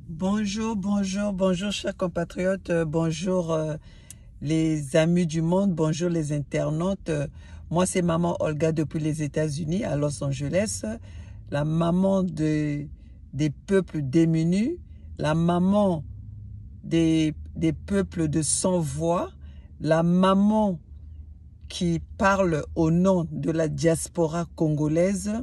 Bonjour, bonjour, bonjour chers compatriotes, bonjour les amis du monde, bonjour les internautes. Moi c'est maman Olga depuis les États-Unis à Los Angeles, la maman des peuples démunis, la maman des peuples de sans voix, la maman qui parle au nom de la diaspora congolaise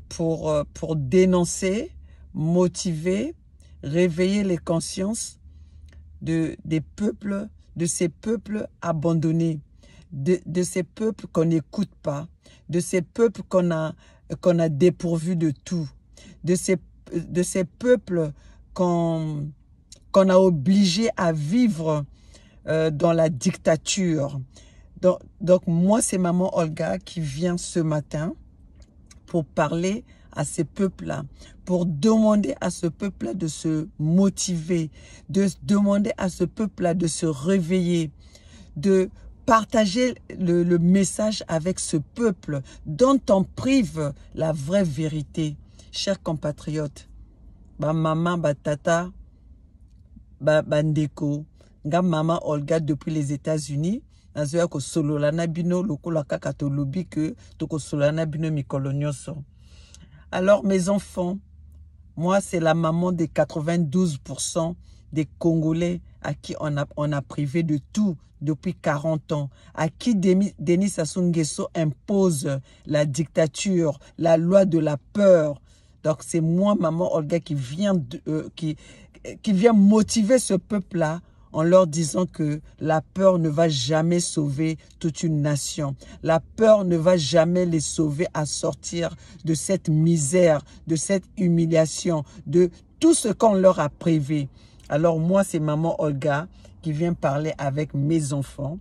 pour dénoncer, motiver, réveiller les consciences des peuples, de ces peuples abandonnés, de ces peuples qu'on n'écoute pas, de ces peuples qu'on a dépourvus de tout, de ces peuples qu'on a obligés à vivre dans la dictature. Donc moi, c'est maman Olga qui vient ce matin pour parler à ces peuples-là, pour demander à ce peuple-là de se motiver, de demander à ce peuple-là de se réveiller, de partager le message avec ce peuple dont on prive la vraie vérité. Chers compatriotes, ba maman, ba tata, ba ndeko, nga maman Olga depuis les États-Unis, nazoya ko sololana bino lokola kaka tolobi que toko sololana bino mikolo nyonso. Alors mes enfants, moi c'est la maman des 92% des Congolais à qui on a privé de tout depuis 40 ans, à qui Denis Sassou Nguesso impose la dictature, la loi de la peur. Donc c'est moi, maman Olga, qui vient motiver ce peuple-là en leur disant que la peur ne va jamais sauver toute une nation. La peur ne va jamais les sauver à sortir de cette misère, de cette humiliation, de tout ce qu'on leur a privé. Alors moi, c'est maman Olga qui vient parler avec mes enfants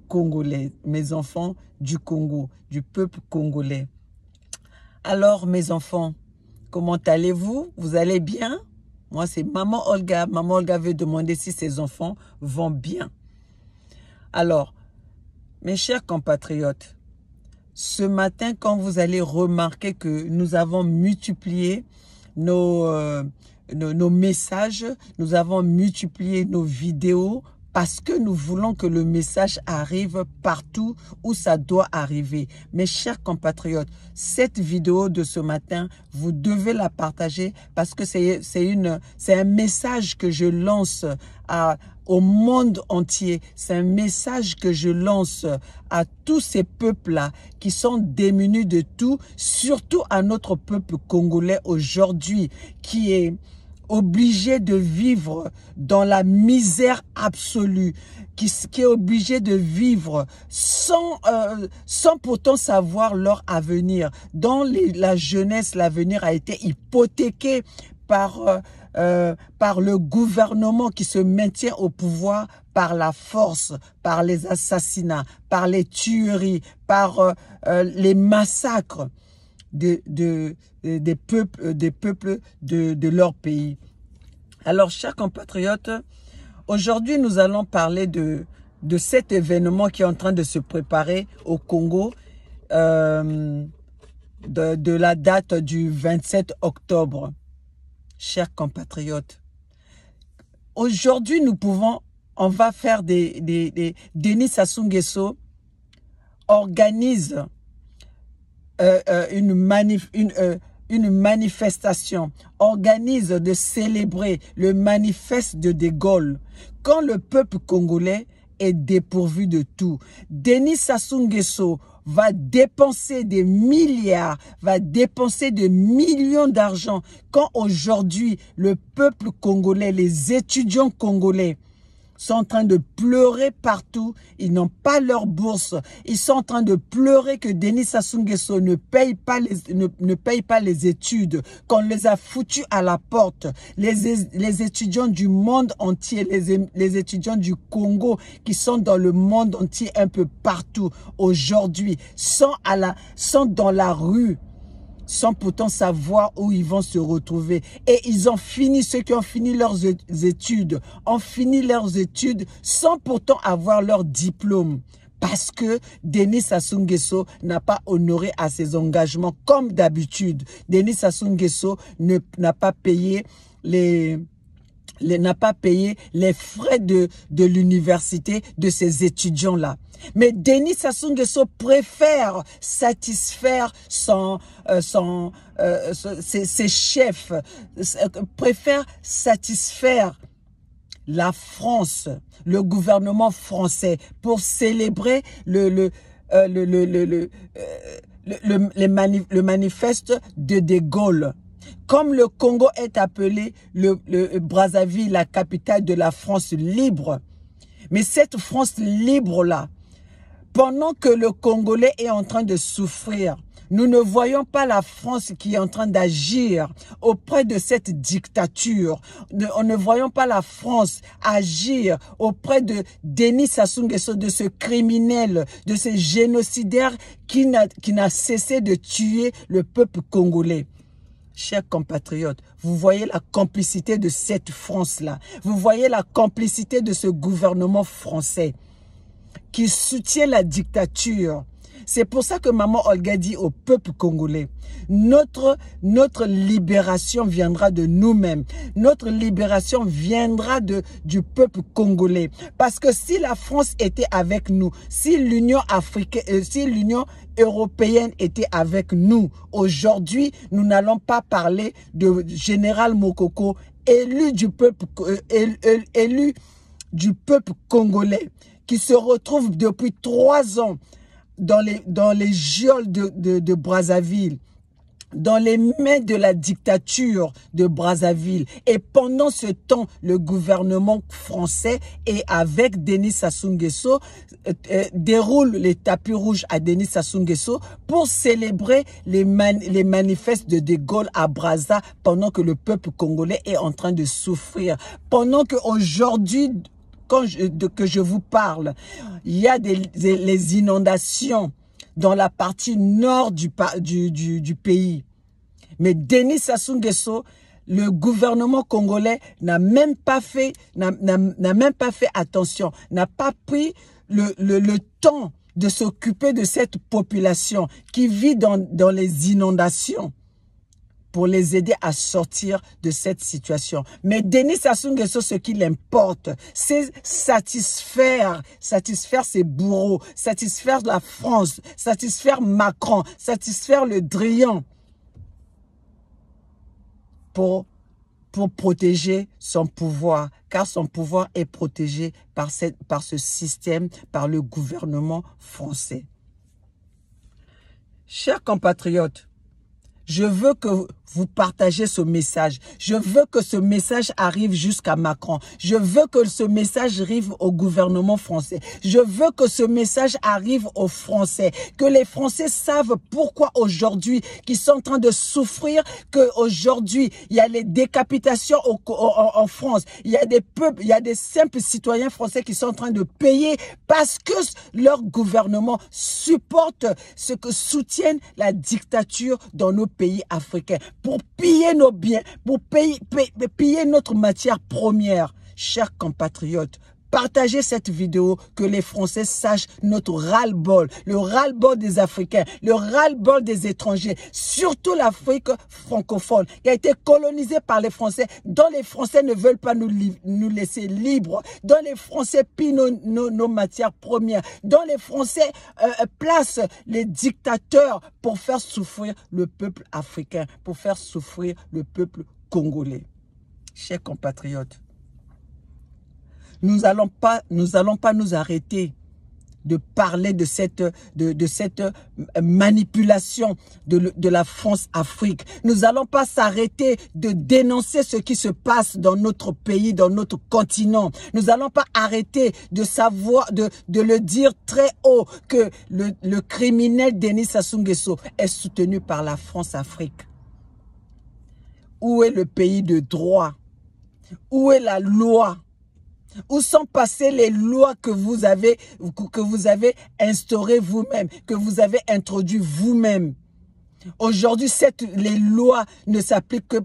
congolais, mes enfants du Congo, du peuple congolais. Alors mes enfants, comment allez-vous? Vous allez bien? Moi, c'est maman Olga. Maman Olga veut demander si ses enfants vont bien. Alors, mes chers compatriotes, ce matin, quand vous allez remarquer que nous avons multiplié nos messages, nous avons multiplié nos vidéos, parce que nous voulons que le message arrive partout où ça doit arriver. Mes chers compatriotes, cette vidéo de ce matin, vous devez la partager parce que c'est un message que je lance au monde entier. C'est un message que je lance à tous ces peuples-là qui sont démunis de tout, surtout à notre peuple congolais aujourd'hui qui est obligé de vivre dans la misère absolue, qui est obligé de vivre sans pourtant savoir leur avenir. Dans la jeunesse, l'avenir a été hypothéqué par le gouvernement qui se maintient au pouvoir par la force, par les assassinats, par les tueries, par les massacres des peuples de leur pays. Alors, chers compatriotes, aujourd'hui, nous allons parler de cet événement qui est en train de se préparer au Congo, de la date du 27 octobre. Chers compatriotes, aujourd'hui, on va faire Denis Sassou Nguesso organise une manifestation, organise de célébrer le manifeste de Gaulle quand le peuple congolais est dépourvu de tout. Denis Sassou Nguesso va dépenser des milliards, va dépenser des millions d'argent quand aujourd'hui le peuple congolais, les étudiants congolais sont en train de pleurer partout, ils n'ont pas leur bourse, ils sont en train de pleurer que Denis Sassou Nguesso ne paye pas les études, qu'on les a foutus à la porte. Les étudiants du monde entier, les étudiants du Congo qui sont dans le monde entier un peu partout aujourd'hui, sont dans la rue, sans pourtant savoir où ils vont se retrouver. Et ils ont fini, ceux qui ont fini leurs études, ont fini leurs études sans pourtant avoir leur diplôme. parce que Denis Sassou Nguesso n'a pas honoré à ses engagements comme d'habitude. Denis Sassou Nguesso n'a pas payé les frais de l'université de ces étudiants-là. Mais Denis Sassou Nguesso préfère satisfaire ses chefs, préfère satisfaire la France, le gouvernement français, pour célébrer le manifeste de Gaulle. Comme le Congo est appelé le Brazzaville, la capitale de la France libre. Mais cette France libre-là, pendant que le Congolais est en train de souffrir, nous ne voyons pas la France qui est en train d'agir auprès de cette dictature. On ne voyons pas la France agir auprès de Denis Sassou Nguesso, de ce criminel, de ce génocidaire qui n'a cessé de tuer le peuple congolais. Chers compatriotes, vous voyez la complicité de cette France-là. Vous voyez la complicité de ce gouvernement français qui soutient la dictature. C'est pour ça que Maman Olga dit au peuple congolais, notre libération viendra de nous-mêmes. Notre libération viendra du peuple congolais. Parce que si la France était avec nous, si l'Union africaine, si l'Union européenne était avec nous, aujourd'hui, nous n'allons pas parler de Général Mokoko, élu du peuple congolais, qui se retrouve depuis 3 ans dans les geôles de Brazzaville, dans les mains de la dictature de Brazzaville. Et pendant ce temps, le gouvernement français et avec Denis Sassou Nguesso déroule les tapis rouges à Denis Sassou Nguesso pour célébrer les manifestes de Gaulle à Brazza pendant que le peuple congolais est en train de souffrir. Pendant qu'aujourd'hui, que je vous parle, il y a les inondations dans la partie nord du pays. Mais Denis Sassou Nguesso, le gouvernement congolais n'a même pas fait attention, n'a pas pris le temps de s'occuper de cette population qui vit dans les inondations, pour les aider à sortir de cette situation. Mais Denis Sassou Nguesso, ce qui l'importe, c'est satisfaire ses bourreaux, satisfaire la France, satisfaire Macron, satisfaire le Drian pour protéger son pouvoir, car son pouvoir est protégé par ce système, par le gouvernement français. Chers compatriotes, je veux que vous partagez ce message. Je veux que ce message arrive jusqu'à Macron. Je veux que ce message arrive au gouvernement français. Je veux que ce message arrive aux Français. Que les Français savent pourquoi aujourd'hui, qu'ils sont en train de souffrir, qu'aujourd'hui, il y a les décapitations en France. Il y a des peuples, il y a des simples citoyens français qui sont en train de payer parce que leur gouvernement supporte ce que soutiennent la dictature dans nos pays africains, pour piller nos biens, pour piller notre matière première. Chers compatriotes, partagez cette vidéo, que les Français sachent notre ras-le-bol, le ras-le-bol des Africains, le ras-le-bol des étrangers, surtout l'Afrique francophone, qui a été colonisée par les Français, dont les Français ne veulent pas nous laisser libres, dont les Français pillent nos matières premières, dont les Français placent les dictateurs pour faire souffrir le peuple africain, pour faire souffrir le peuple congolais. Chers compatriotes, nous n'allons pas nous arrêter de parler de cette manipulation de la France-Afrique. Nous n'allons pas s'arrêter de dénoncer ce qui se passe dans notre pays, dans notre continent. Nous n'allons pas arrêter de le dire très haut que le criminel Denis Sassou Nguesso est soutenu par la France-Afrique. Où est le pays de droit? Où est la loi? Où sont passées les lois que vous avez instaurées vous-même, que vous avez introduites vous-même? Aujourd'hui, les lois ne s'appliquent que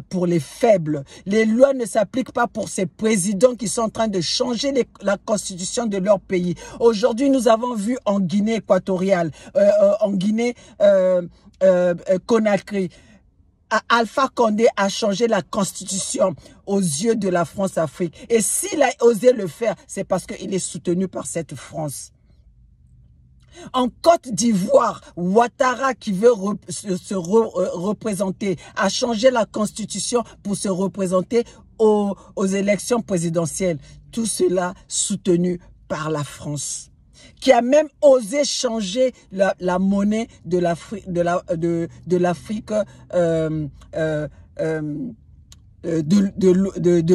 pour les faibles. Les lois ne s'appliquent pas pour ces présidents qui sont en train de changer la constitution de leur pays. Aujourd'hui, nous avons vu en Guinée équatoriale, en Guinée Conakry, Alpha Condé a changé la constitution aux yeux de la France-Afrique. Et s'il a osé le faire, c'est parce qu'il est soutenu par cette France. En Côte d'Ivoire, Ouattara qui veut se représenter a changé la constitution pour se représenter aux élections présidentielles. Tout cela soutenu par la France, qui a même osé changer la monnaie de l'Afrique de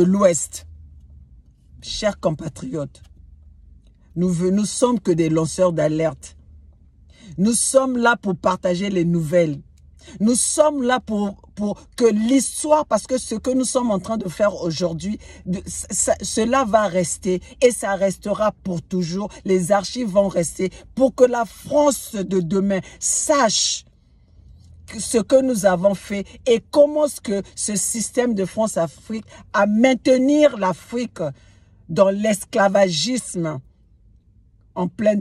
l'Ouest. Chers compatriotes, nous sommes que des lanceurs d'alerte. Nous sommes là pour partager les nouvelles. Nous sommes là pour que l'histoire, parce que ce que nous sommes en train de faire aujourd'hui, cela va rester et ça restera pour toujours. Les archives vont rester pour que la France de demain sache ce que nous avons fait et comment ce système de France-Afrique a maintenir l'Afrique dans l'esclavagisme en plein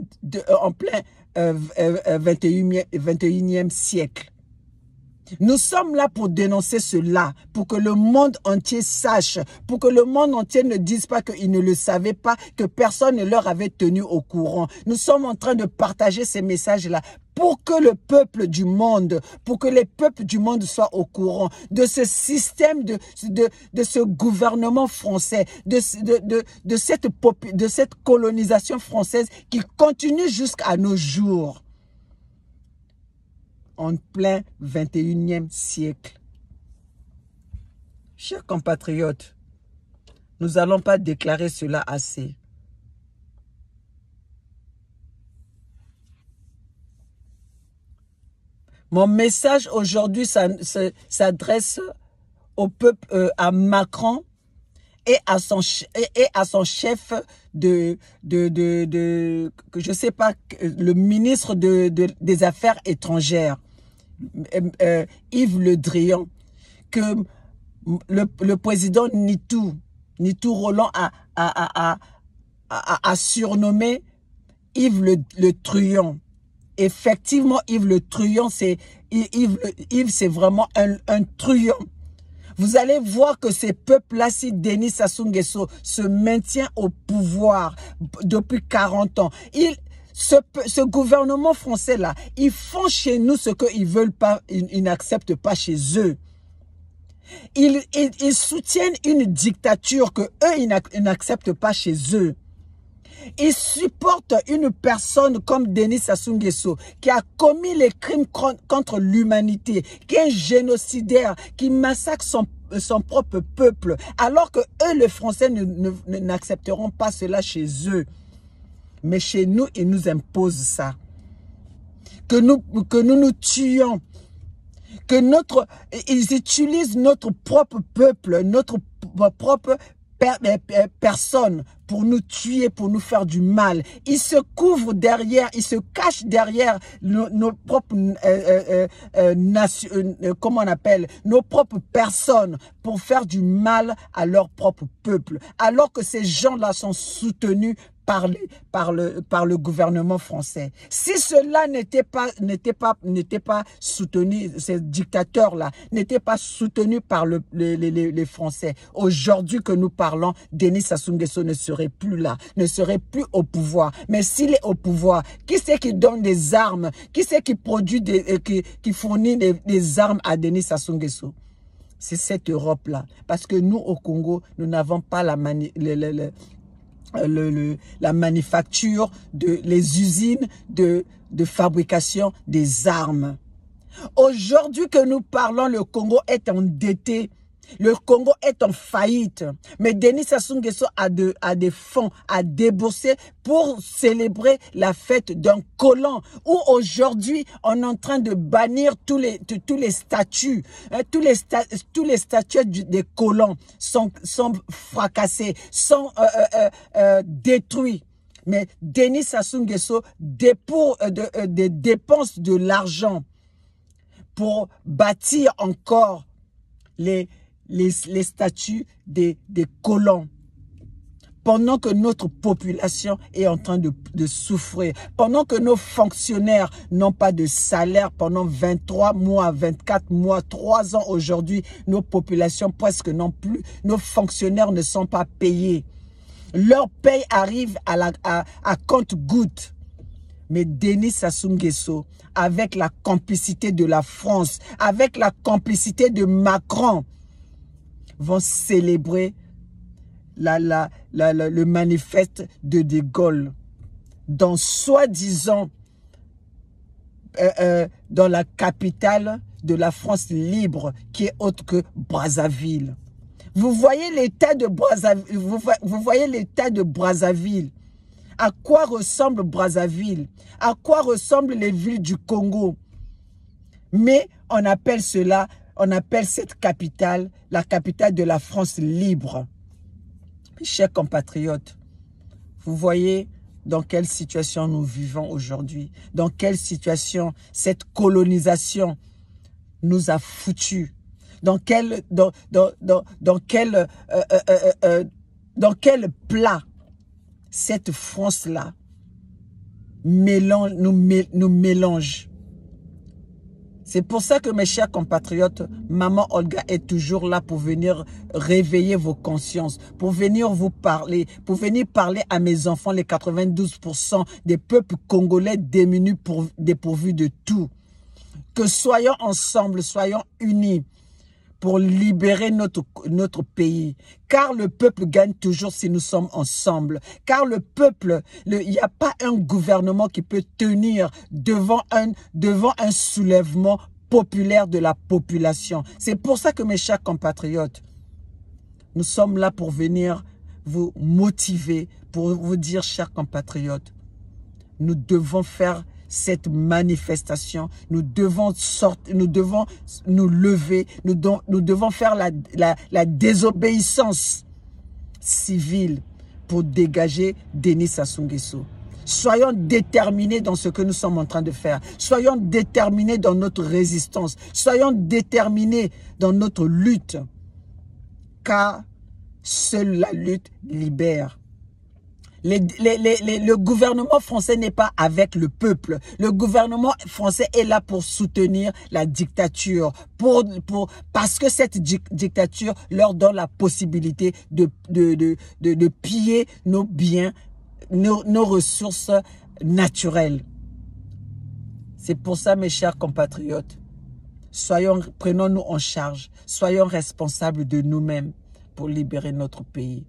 21e siècle. Nous sommes là pour dénoncer cela, pour que le monde entier sache, pour que le monde entier ne dise pas qu'ils ne le savaient pas, que personne ne leur avait tenu au courant. Nous sommes en train de partager ces messages-là pour que le peuple du monde, pour que les peuples du monde soient au courant de ce système, de ce gouvernement français, de cette colonisation française qui continue jusqu'à nos jours. En plein 21e siècle. Chers compatriotes, nous n'allons pas déclarer cela assez. Mon message aujourd'hui s'adresse au peuple, à Macron et à son chef je sais pas, le ministre des Affaires étrangères. Yves Le Drian, que le président Nitou Roland a surnommé Yves le Truand. Effectivement, Yves le Truand, Yves c'est vraiment un truand. Vous allez voir que ces peuples-là, si Denis Sassou Nguesso se maintient au pouvoir depuis 40 ans, ce gouvernement français-là, ils font chez nous ce qu'ils veulent pas, ils n'acceptent pas chez eux. Ils soutiennent une dictature que eux, ils n'acceptent pas chez eux. Ils supportent une personne comme Denis Sassou Nguesso qui a commis les crimes contre l'humanité, qui est un génocidaire, qui massacre son propre peuple, alors que eux, les Français, n'accepteront pas cela chez eux. Mais chez nous, ils nous imposent ça. Que nous tuions. Ils utilisent notre propre peuple, notre propre personne pour nous tuer, pour nous faire du mal. Ils se couvrent derrière, ils se cachent derrière nos propres comment on appelle, nos propres personnes pour faire du mal à leur propre peuple. Alors que ces gens-là sont soutenus par le gouvernement français. Si cela n'était pas soutenu, ces dictateurs-là n'étaient pas soutenus par les Français, aujourd'hui que nous parlons, Denis Sassou Nguesso ne serait plus là, ne serait plus au pouvoir. Mais s'il est au pouvoir, qui c'est qui donne des armes? Qui c'est qui produit, qui fournit des armes à Denis Sassou Nguesso? C'est cette Europe-là. Parce que nous, au Congo, nous n'avons pas la manufacture, les usines de fabrication des armes. Aujourd'hui que nous parlons, le Congo est endetté. Le Congo est en faillite. Mais Denis Sassou Nguesso a des fonds à débourser pour célébrer la fête d'un colon. Où aujourd'hui, on est en train de bannir tous les statues. Tous les statues des colons sont fracassés, sont détruits. Mais Denis Sassou Nguesso dépense de l'argent pour bâtir encore les statuts des colons. Pendant que notre population est en train de souffrir, pendant que nos fonctionnaires n'ont pas de salaire pendant 23 mois, 24 mois, 3 ans aujourd'hui, nos populations presque non plus, nos fonctionnaires ne sont pas payés. Leur paye arrive à compte-gouttes. Mais Denis Sassou Nguesso, avec la complicité de la France, avec la complicité de Macron, vont célébrer le manifeste de De Gaulle dans soi-disant dans la capitale de la France libre qui est autre que Brazzaville. Vous voyez l'état de Brazzaville, vous voyez l'état de Brazzaville. À quoi ressemble Brazzaville? À quoi ressemblent les villes du Congo? Mais on appelle cela, on appelle cette capitale la capitale de la France libre. Mes chers compatriotes, vous voyez dans quelle situation nous vivons aujourd'hui, dans quelle situation cette colonisation nous a foutus, dans quel plat cette France-là nous mélange. C'est pour ça que mes chers compatriotes, Maman Olga est toujours là pour venir réveiller vos consciences, pour venir vous parler, pour venir parler à mes enfants, les 92% des peuples congolais démunis, dépourvus de tout. Que soyons ensemble, soyons unis pour libérer notre pays. Car le peuple gagne toujours si nous sommes ensemble. Car le peuple, il n'y a pas un gouvernement qui peut tenir devant un soulèvement populaire de la population. C'est pour ça que mes chers compatriotes, nous sommes là pour venir vous motiver, pour vous dire, chers compatriotes, nous devons faire cette manifestation, nous devons nous lever, nous devons faire la désobéissance civile pour dégager Denis Sassou Nguesso. Soyons déterminés dans ce que nous sommes en train de faire. Soyons déterminés dans notre résistance. Soyons déterminés dans notre lutte. Car seule la lutte libère. Le gouvernement français n'est pas avec le peuple. Le gouvernement français est là pour soutenir la dictature, parce que cette dictature leur donne la possibilité de piller nos biens, nos ressources naturelles. C'est pour ça, mes chers compatriotes, prenons-nous en charge, soyons responsables de nous-mêmes pour libérer notre pays.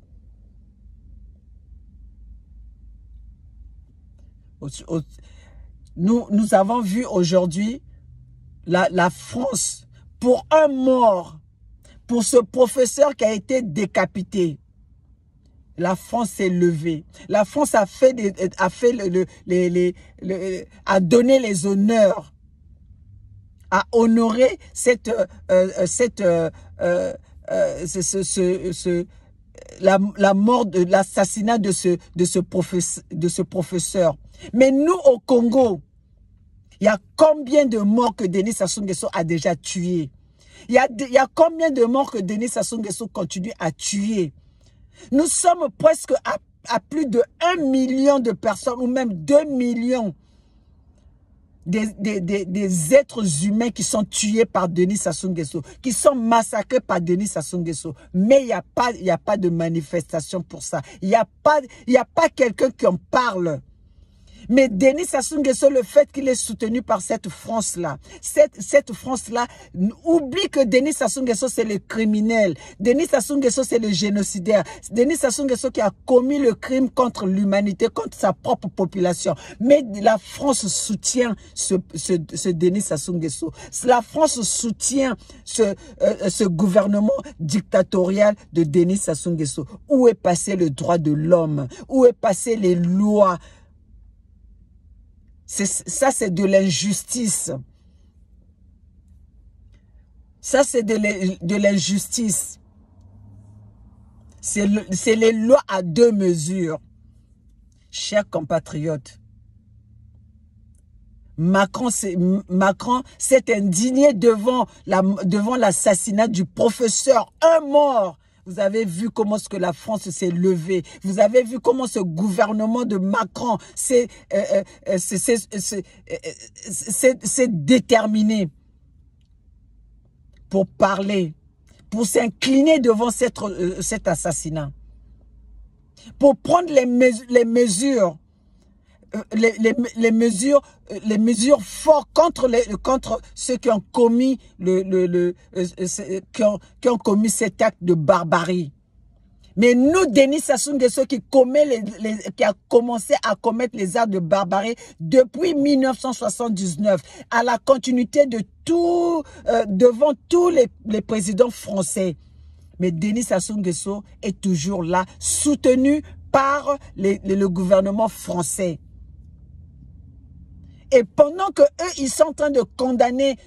Nous avons vu aujourd'hui la France, pour un mort, pour ce professeur qui a été décapité. La France s'est levée. La France a donné les honneurs, a honoré la mort, l'assassinat de ce professeur. Mais nous, au Congo, il y a combien de morts que Denis Sassou Nguesso a déjà tués? Il y a combien de morts que Denis Sassou Nguesso continue à tuer? Nous sommes presque à plus de 1 million de personnes, ou même 2 millions des êtres humains qui sont tués par Denis Sassou Nguesso, qui sont massacrés par Denis Sassou Nguesso. Mais il n'y a pas de manifestation pour ça. Il n'y a pas quelqu'un qui en parle. Mais Denis Sassou Nguesso, le fait qu'il est soutenu par cette France-là, cette France-là oublie que Denis Sassou Nguesso, c'est le criminel. Denis Sassou Nguesso, c'est le génocidaire. Denis Sassou Nguesso qui a commis le crime contre l'humanité, contre sa propre population. Mais la France soutient ce Denis Sassou Nguesso. La France soutient ce gouvernement dictatorial de Denis Sassou Nguesso. Où est passé le droit de l'homme? Où est passé les lois? Ça, c'est de l'injustice. Ça, c'est de l'injustice. C'est les lois à 2 mesures. Chers compatriotes, Macron s'est indigné devant l'assassinat du professeur. Un mort. Vous avez vu comment ce que la France s'est levée. Vous avez vu comment ce gouvernement de Macron s'est déterminé pour parler, pour s'incliner devant cet assassinat, pour prendre les mesures fortes contre ceux qui ont commis qui ont commis cet acte de barbarie. Mais nous, Denis Sassou Nguesso, qui a commencé à commettre les actes de barbarie depuis 1979, à la continuité de tout, devant tous les présidents français. Mais Denis Sassou Nguesso est toujours là, soutenu par le gouvernement français. Et pendant que eux, ils sont en train de condamner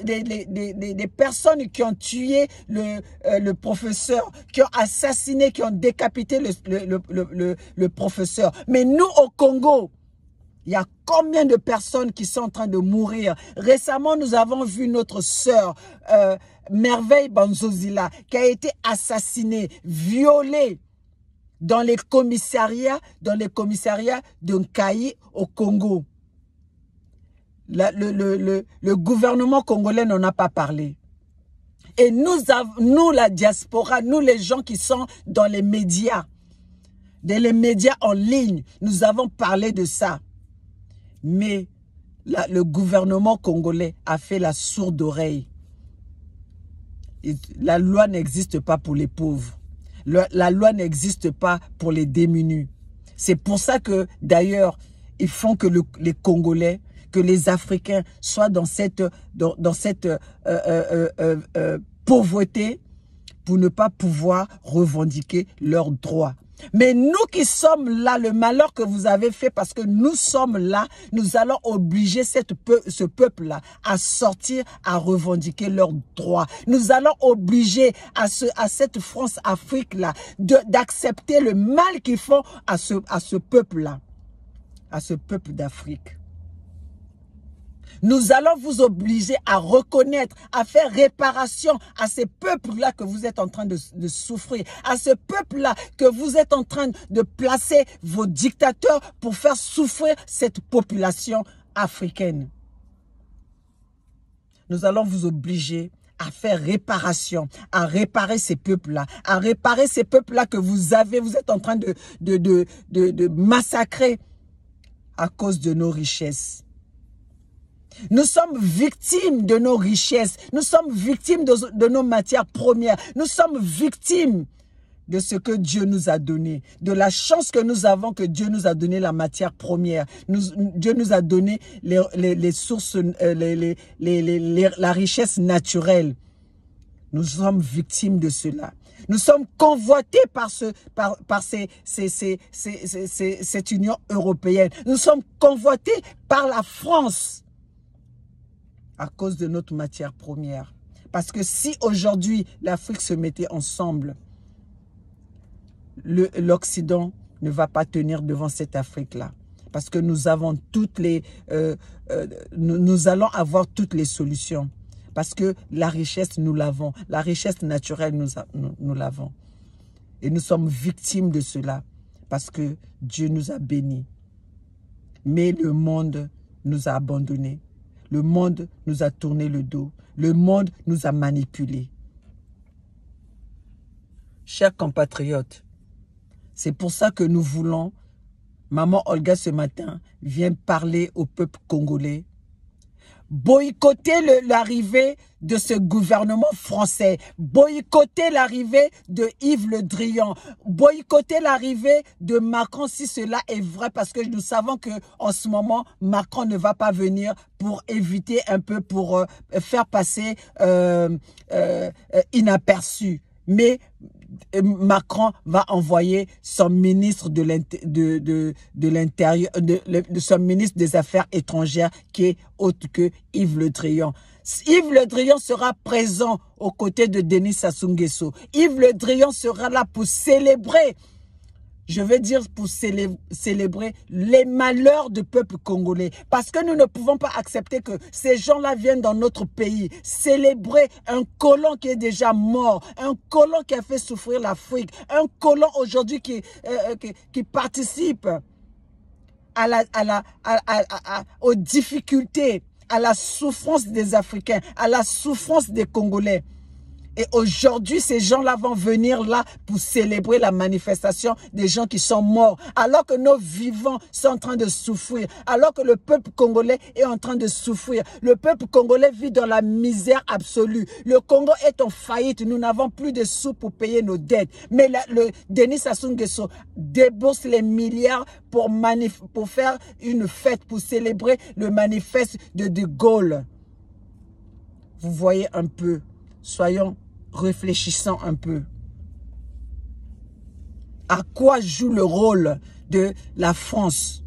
des personnes qui ont tué le professeur, qui ont assassiné, qui ont décapité le professeur. Mais nous, au Congo, il y a combien de personnes qui sont en train de mourir? Récemment, nous avons vu notre sœur, Merveille Banzozila, qui a été assassinée, violée dans les commissariats de Nkayi au Congo. Le gouvernement congolais n'en a pas parlé. Et nous, la diaspora, nous les gens qui sont dans les médias en ligne, nous avons parlé de ça. Mais le gouvernement congolais a fait la sourde oreille. La loi n'existe pas pour les pauvres. La loi n'existe pas pour les démunis. C'est pour ça que, d'ailleurs, ils font que les Congolais, que les Africains soient dans cette pauvreté pour ne pas pouvoir revendiquer leurs droits. Mais nous qui sommes là, le malheur que vous avez fait, parce que nous sommes là, nous allons obliger ce peuple-là à sortir, à revendiquer leurs droits. Nous allons obliger à cette France-Afrique-là d'accepter le mal qu'ils font à ce peuple-là, à ce peuple d'Afrique. Nous allons vous obliger à reconnaître, à faire réparation à ces peuples-là que vous êtes en train de souffrir, à ce peuple-là que vous êtes en train de placer vos dictateurs pour faire souffrir cette population africaine. Nous allons vous obliger à faire réparation, à réparer ces peuples-là, à réparer ces peuples-là que vous êtes en train de massacrer à cause de nos richesses. Nous sommes victimes de nos richesses. Nous sommes victimes de nos matières premières. Nous sommes victimes de ce que Dieu nous a donné. De la chance que nous avons que Dieu nous a donné la matière première. Dieu nous a donné les sources, la richesse naturelle. Nous sommes victimes de cela. Nous sommes convoités par cette Union européenne. Nous sommes convoités par la France. À cause de notre matière première. Parce que si aujourd'hui l'Afrique se mettait ensemble, l'Occident ne va pas tenir devant cette Afrique-là. Parce que nous avons nous allons avoir toutes les solutions. Parce que la richesse, nous l'avons. La richesse naturelle, nous l'avons. Et nous sommes victimes de cela. Parce que Dieu nous a bénis. Mais le monde nous a abandonnés. Le monde nous a tourné le dos. Le monde nous a manipulés. Chers compatriotes, c'est pour ça que nous voulons, Maman Olga ce matin vient parler au peuple congolais, boycotter l'arrivée de ce gouvernement français, boycotter l'arrivée de Yves Le Drian, boycotter l'arrivée de Macron si cela est vrai, parce que nous savons qu'en ce moment, Macron ne va pas venir pour éviter un peu, pour faire passer inaperçu. Mais Macron va envoyer son ministre de l'Intérieur, son ministre des Affaires étrangères qui est autre que Yves Le Drian. Yves Le Drian sera présent aux côtés de Denis Sassou Nguesso. Yves Le Drian sera là pour célébrer Je veux dire pour célébrer les malheurs du peuple congolais. Parce que nous ne pouvons pas accepter que ces gens-là viennent dans notre pays célébrer un colon qui est déjà mort, un colon qui a fait souffrir l'Afrique, un colon aujourd'hui qui participe aux difficultés, à la souffrance des Africains, à la souffrance des Congolais. Et aujourd'hui, ces gens-là vont venir là pour célébrer la manifestation des gens qui sont morts. Alors que nos vivants sont en train de souffrir. Alors que le peuple congolais est en train de souffrir. Le peuple congolais vit dans la misère absolue. Le Congo est en faillite. Nous n'avons plus de sous pour payer nos dettes. Mais le Denis Sassou Nguesso débourse les milliards pour faire une fête, pour célébrer le manifeste de De Gaulle. Vous voyez un peu. Réfléchissons un peu. À quoi joue le rôle de la France?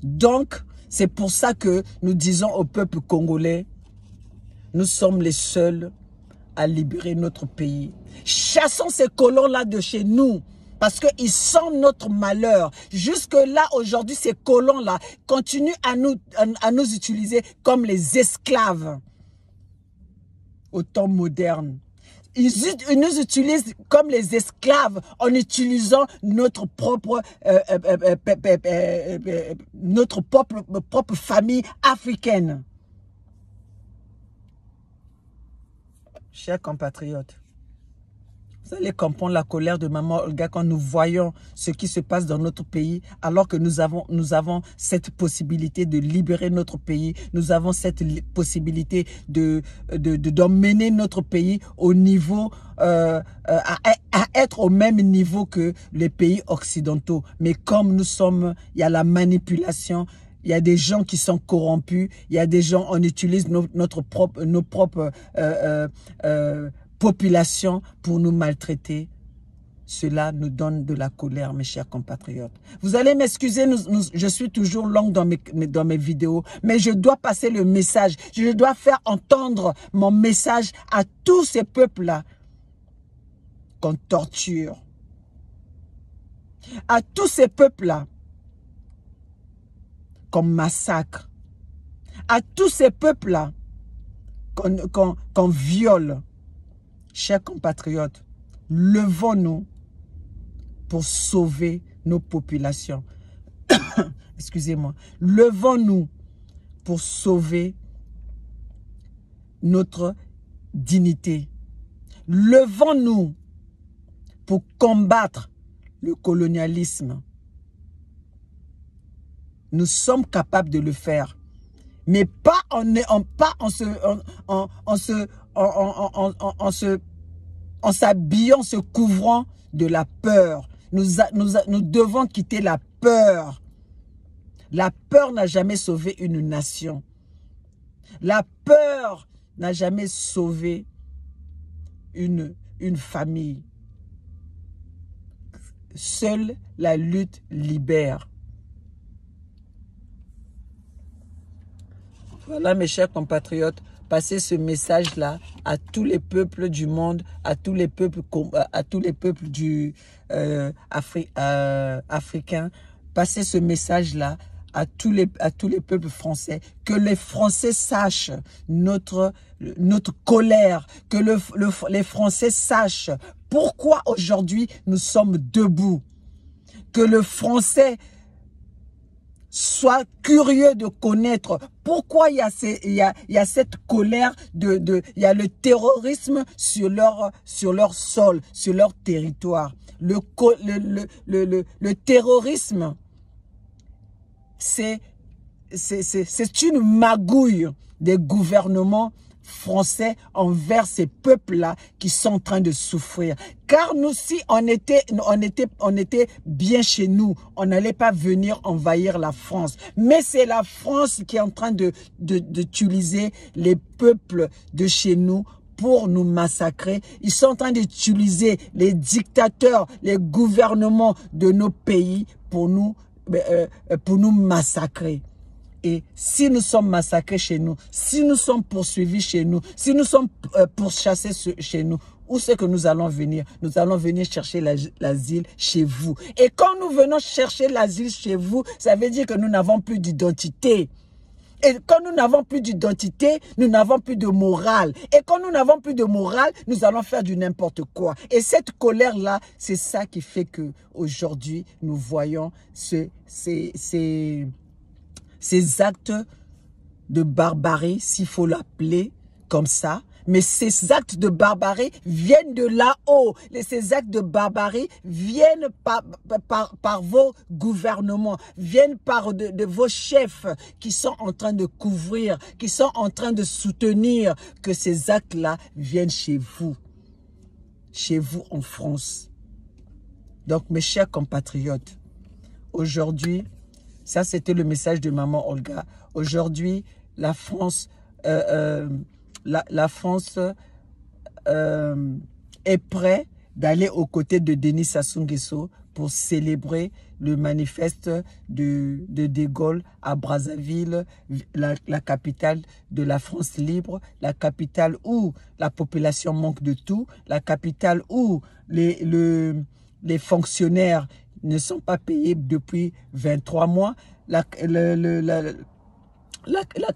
Donc, c'est pour ça que nous disons au peuple congolais, nous sommes les seuls à libérer notre pays. Chassons ces colons-là de chez nous. Parce qu'ils sentent notre malheur. Jusque-là, aujourd'hui, ces colons-là continuent à nous utiliser comme les esclaves. Au temps moderne. Ils nous utilisent comme les esclaves en utilisant notre propre famille africaine. Chers compatriotes, vous allez comprendre la colère de maman Olga quand nous voyons ce qui se passe dans notre pays, alors que nous avons cette possibilité de libérer notre pays. Nous avons cette possibilité d'emmener notre pays au niveau, à être au même niveau que les pays occidentaux. Mais comme nous sommes, il y a la manipulation. Il y a des gens qui sont corrompus. Il y a des gens, on utilise nos propres population pour nous maltraiter. Cela nous donne de la colère, mes chers compatriotes. Vous allez m'excuser, je suis toujours longue dans mes vidéos, mais je dois passer le message. Je dois faire entendre mon message à tous ces peuples-là qu'on torture. À tous ces peuples-là qu'on massacre. À tous ces peuples-là qu'on viole. Chers compatriotes, levons-nous pour sauver nos populations. Excusez-moi. Levons-nous pour sauver notre dignité. Levons-nous pour combattre le colonialisme. Nous sommes capables de le faire. Mais pas en s'habillant, se couvrant de la peur. Nous devons quitter la peur. La peur n'a jamais sauvé une nation. La peur n'a jamais sauvé une famille. Seule la lutte libère. Voilà, mes chers compatriotes, passez ce message-là à tous les peuples du monde, à tous les peuples africains. Passez ce message-là à tous les peuples français. Que les Français sachent notre colère. Que les Français sachent pourquoi aujourd'hui nous sommes debout. Que le Français soit curieux de connaître pourquoi il y a cette colère, il y a le terrorisme sur leur sol, sur leur territoire. Le terrorisme, c'est une magouille des gouvernements français envers ces peuples-là qui sont en train de souffrir. Car nous, si on était bien chez nous, on n'allait pas venir envahir la France. Mais c'est la France qui est en train d'utiliser les peuples de chez nous pour nous massacrer. Ils sont en train d'utiliser les dictateurs, les gouvernements de nos pays pour nous massacrer. Et si nous sommes massacrés chez nous, si nous sommes poursuivis chez nous, si nous sommes pourchassés chez nous, où c'est que nous allons venir? Nous allons venir chercher l'asile chez vous. Et quand nous venons chercher l'asile chez vous, ça veut dire que nous n'avons plus d'identité. Et quand nous n'avons plus d'identité, nous n'avons plus de morale. Et quand nous n'avons plus de morale, nous allons faire du n'importe quoi. Et cette colère-là, c'est ça qui fait que aujourd'hui nous voyons ces actes de barbarie, s'il faut l'appeler comme ça. Mais ces actes de barbarie viennent de là-haut. Ces actes de barbarie viennent par vos gouvernements, viennent par de vos chefs qui sont en train de couvrir, qui sont en train de soutenir que ces actes-là viennent chez vous en France. Donc, mes chers compatriotes, aujourd'hui, ça c'était le message de maman Olga. Aujourd'hui, la France... La France est prête d'aller aux côtés de Denis Sassou Nguesso pour célébrer le manifeste de De Gaulle à Brazzaville, la capitale de la France libre, la capitale où la population manque de tout, la capitale où les fonctionnaires ne sont pas payés depuis 23 mois, la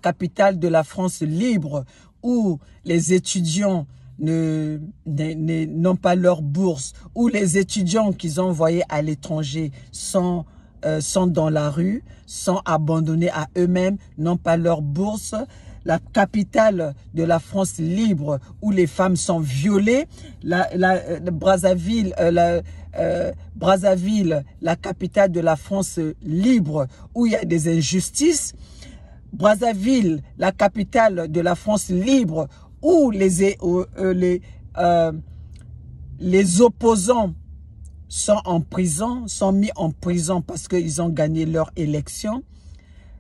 capitale de la France libre, où les étudiants n'ont pas leur bourse, où les étudiants qu'ils ont envoyés à l'étranger sont dans la rue, sont abandonnés à eux-mêmes, n'ont pas leur bourse. La capitale de la France libre, où les femmes sont violées, Brazzaville, la capitale de la France libre, où il y a des injustices. Brazzaville, la capitale de la France libre, où les opposants sont en prison, sont mis en prison parce qu'ils ont gagné leur élection.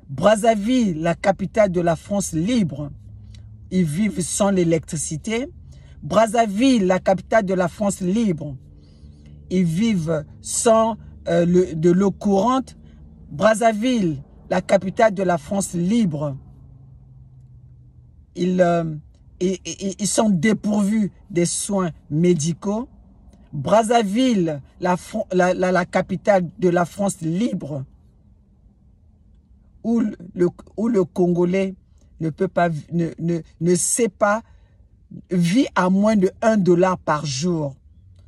Brazzaville, la capitale de la France libre, ils vivent sans l'électricité. Brazzaville, la capitale de la France libre, ils vivent sans de l'eau courante. Brazzaville, la capitale de la France libre, ils sont dépourvus des soins médicaux. Brazzaville, la capitale de la France libre, où le Congolais ne sait pas, vit à moins de $1 par jour.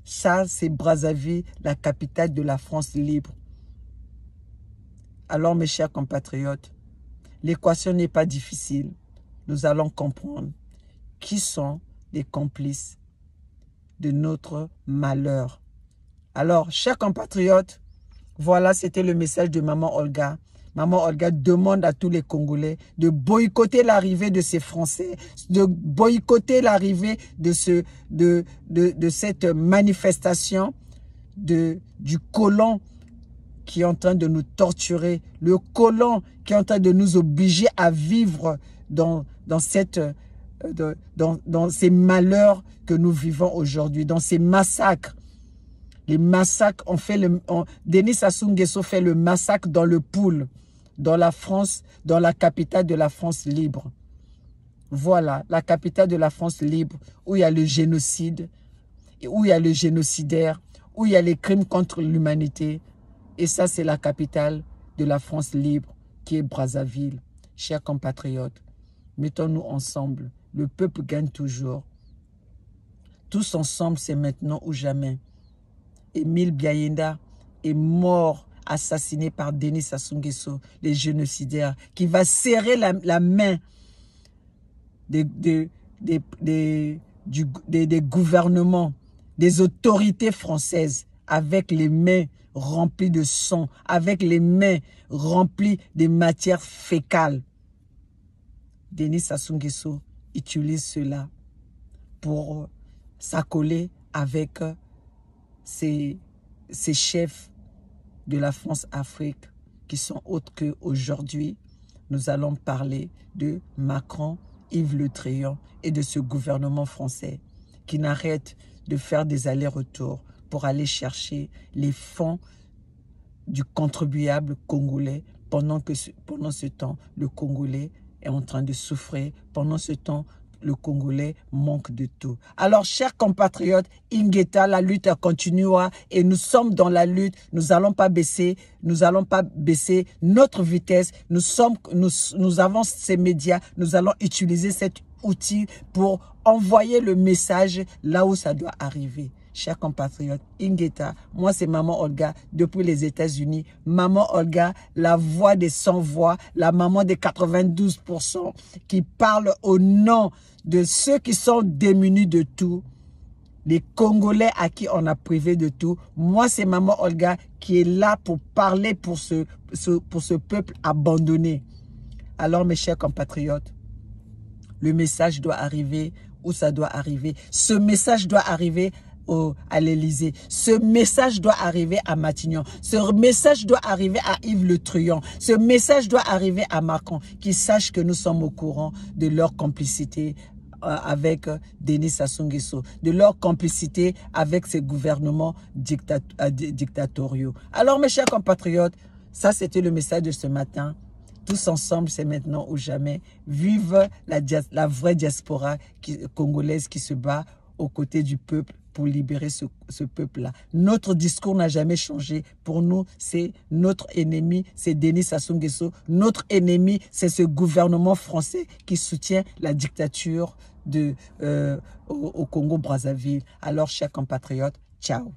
Ça, c'est Brazzaville, la capitale de la France libre. Alors, mes chers compatriotes, l'équation n'est pas difficile. Nous allons comprendre qui sont les complices de notre malheur. Alors, chers compatriotes, voilà, c'était le message de maman Olga. Maman Olga demande à tous les Congolais de boycotter l'arrivée de ces Français, de boycotter l'arrivée de cette manifestation du colon qui est en train de nous torturer, le colon qui est en train de nous obliger à vivre dans ces malheurs que nous vivons aujourd'hui, dans ces massacres. Les massacres, Denis Sassou Nguesso fait le massacre dans le Poul, dans la France, dans la capitale de la France libre. Voilà, la capitale de la France libre, où il y a le génocide, où il y a le génocidaire, où il y a les crimes contre l'humanité. Et ça, c'est la capitale de la France libre, qui est Brazzaville. Chers compatriotes, mettons-nous ensemble. Le peuple gagne toujours. Tous ensemble, c'est maintenant ou jamais. Émile Biayenda est mort, assassiné par Denis Sassou Nguesso, les génocidaires, qui va serrer la main des gouvernements, des autorités françaises, avec les mains remplies de sang, avec les mains remplies de matières fécales. Denis Sassou Nguesso utilise cela pour s'accoler avec ces chefs de la France-Afrique qui sont autres qu'aujourd'hui. Nous allons parler de Macron, Yves Le Drian et de ce gouvernement français qui n'arrête de faire des allers-retours pour aller chercher les fonds du contribuable congolais pendant ce temps, le Congolais est en train de souffrir. Pendant ce temps, le Congolais manque de tout. Alors, chers compatriotes, Ingeta, la lutte continuera et nous sommes dans la lutte. Nous n'allons pas baisser notre vitesse. Nous avons ces médias. Nous allons utiliser cet outil pour envoyer le message là où ça doit arriver. Chers compatriotes, Ingeta, moi c'est Maman Olga depuis les États-Unis. Maman Olga, la voix des sans-voix, la maman des 92% qui parle au nom de ceux qui sont démunis de tout, les Congolais à qui on a privé de tout. Moi c'est Maman Olga qui est là pour parler pour ce peuple abandonné. Alors mes chers compatriotes, le message doit arriver où ça doit arriver. Ce message doit arriver à l'Élysée. Ce message doit arriver à Matignon. Ce message doit arriver à Yves Le Truand. Ce message doit arriver à Macron, qui sache que nous sommes au courant de leur complicité avec Denis Sassou Nguesso, de leur complicité avec ces gouvernements dictatoriaux. Alors mes chers compatriotes, ça c'était le message de ce matin. Tous ensemble, c'est maintenant ou jamais. Vive la vraie diaspora congolaise qui se bat aux côtés du peuple pour libérer ce peuple-là. Notre discours n'a jamais changé. Pour nous, c'est notre ennemi, c'est Denis Sassou Nguesso. Notre ennemi, c'est ce gouvernement français qui soutient la dictature au Congo-Brazzaville. Alors, chers compatriotes, ciao.